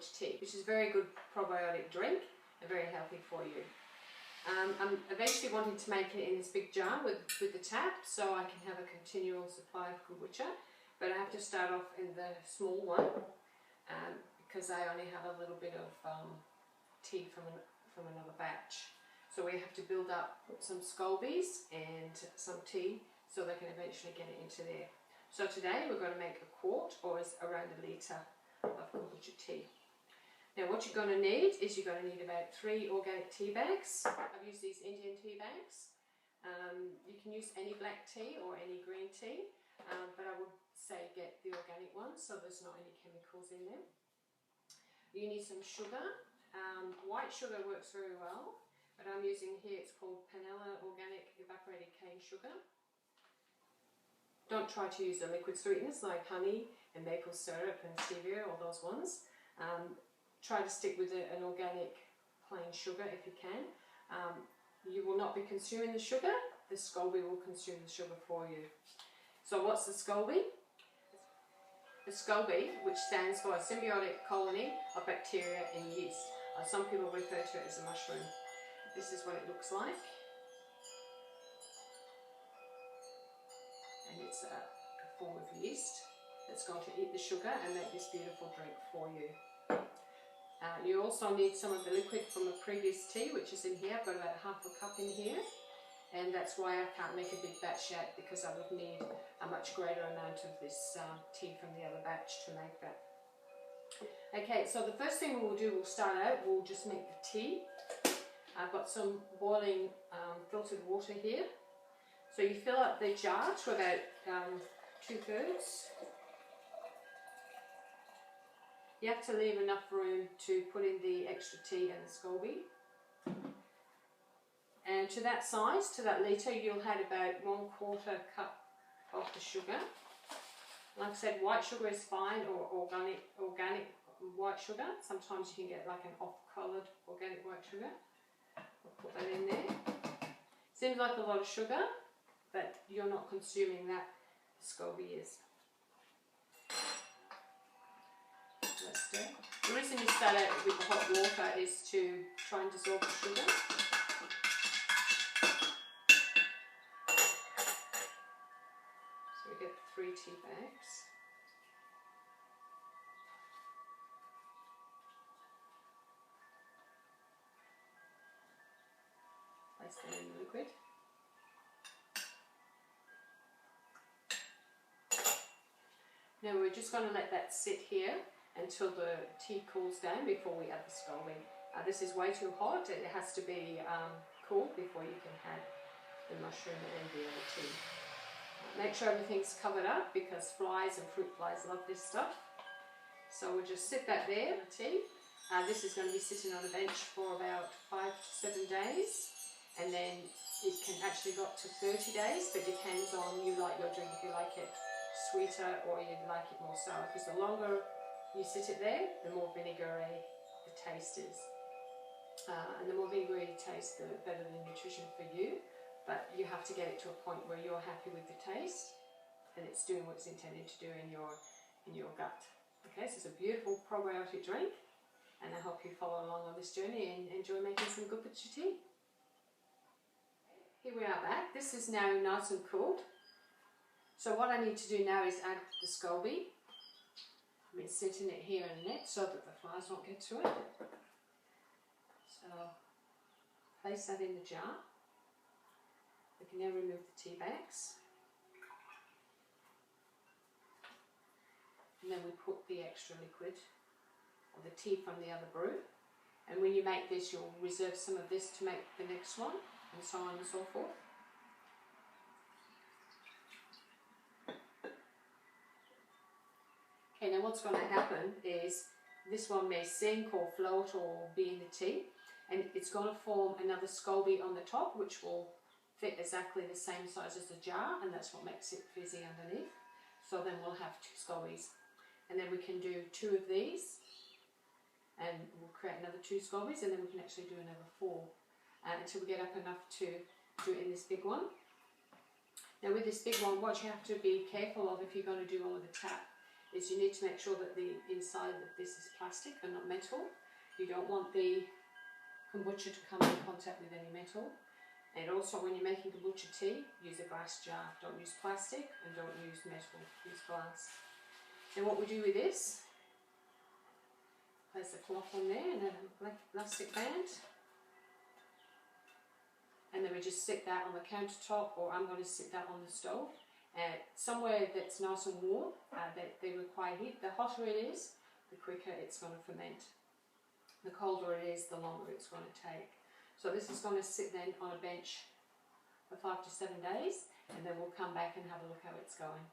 kombucha tea, which is a very good probiotic drink and very healthy for you. I'm eventually wanting to make it in this big jar with the tap so I can have a continual supply of kombucha, but I have to start off in the small one because I only have a little bit of tea from another batch. So we have to build up some scobies and some tea so they can eventually get it into there. So today we're going to make a quart, or around a litre of kombucha tea. Now what you're going to need is you're going to need about 3 organic tea bags. I've used these Indian tea bags. You can use any black tea or any green tea, but I would say get the organic one so there's not any chemicals in them. You need some sugar. White sugar works very well, but I'm using here, it's called Panela Organic Evaporated Cane Sugar. Don't try to use the liquid sweeteners like honey and maple syrup and stevia, all those ones. Try to stick with an organic plain sugar if you can. You will not be consuming the sugar, the scoby will consume the sugar for you. So what's the scoby? The scoby, which stands for a symbiotic colony of bacteria and yeast. Some people refer to it as a mushroom. This is what it looks like. And it's a form of yeast that's going to eat the sugar and make this beautiful drink for you. You also need some of the liquid from a previous tea, which is in here. I've got about ½ a cup in here, and that's why I can't make a big batch yet, because I would need a much greater amount of this tea from the other batch to make that. Okay, so the first thing we'll do, we'll start out, we'll just make the tea. I've got some boiling filtered water here. So you fill up the jar to about 2/3. You have to leave enough room to put in the extra tea and the scoby. And to that size, to that litre, you'll add about 1/4 cup of the sugar. Like I said, white sugar is fine, or organic white sugar. Sometimes you can get like an off-coloured organic white sugar. I'll put that in there. Seems like a lot of sugar, but you're not consuming that. The scoby is. Let's do it. The reason you start out with the hot water is to try and dissolve the sugar. So we get 3 tea bags. Place them in the liquid. Now we're just going to let that sit here until the tea cools down before we add the scoby. This is way too hot. It has to be cool before you can add the mushroom and the other tea. Make sure everything's covered up, because flies and fruit flies love this stuff. So we'll just sit that there, the tea. This is going to be sitting on a bench for about 5 to 7 days, and then it can actually go up to 30 days, but depends on you like your drink, if you like it sweeter or you'd like it more sour, because the longer you sit it there, the more vinegary the taste is. And the more vinegary the taste, the better the nutrition for you. But you have to get it to a point where you're happy with the taste and it's doing what it's intended to do in your gut. Okay, so it's a beautiful probiotic drink, and I hope you follow along on this journey and enjoy making some good kombucha tea. Here we are back. This is now nice and cooled. So what I need to do now is add the scoby. I've been sitting it here in the net so that the flies won't get to it. So place that in the jar. We can now remove the tea bags. And then we put the extra liquid, or the tea from the other brew. And when you make this, you'll reserve some of this to make the next one, and so on and so forth. Okay, now what's going to happen is this one may sink or float or be in the tea, and it's going to form another scoby on the top, which will fit exactly the same size as the jar, and that's what makes it fizzy underneath. So then we'll have 2 scobies, and then we can do 2 of these, and we'll create another 2 scobies, and then we can actually do another 4 until we get up enough to do it in this big one. Now with this big one, what you have to be careful of if you're going to do all of the tap is you need to make sure that the inside of this is plastic and not metal. You don't want the kombucha to come in contact with any metal. And also when you're making kombucha tea, use a glass jar. Don't use plastic and don't use metal, use glass. And what we do with this, place the cloth on there and an elastic band. And then we just sit that on the countertop, or I'm going to sit that on the stove. Somewhere that's nice and warm, they require heat. The hotter it is, the quicker it's going to ferment. The colder it is, the longer it's going to take. So this is going to sit then on a bench for 5 to 7 days, and then we'll come back and have a look how it's going.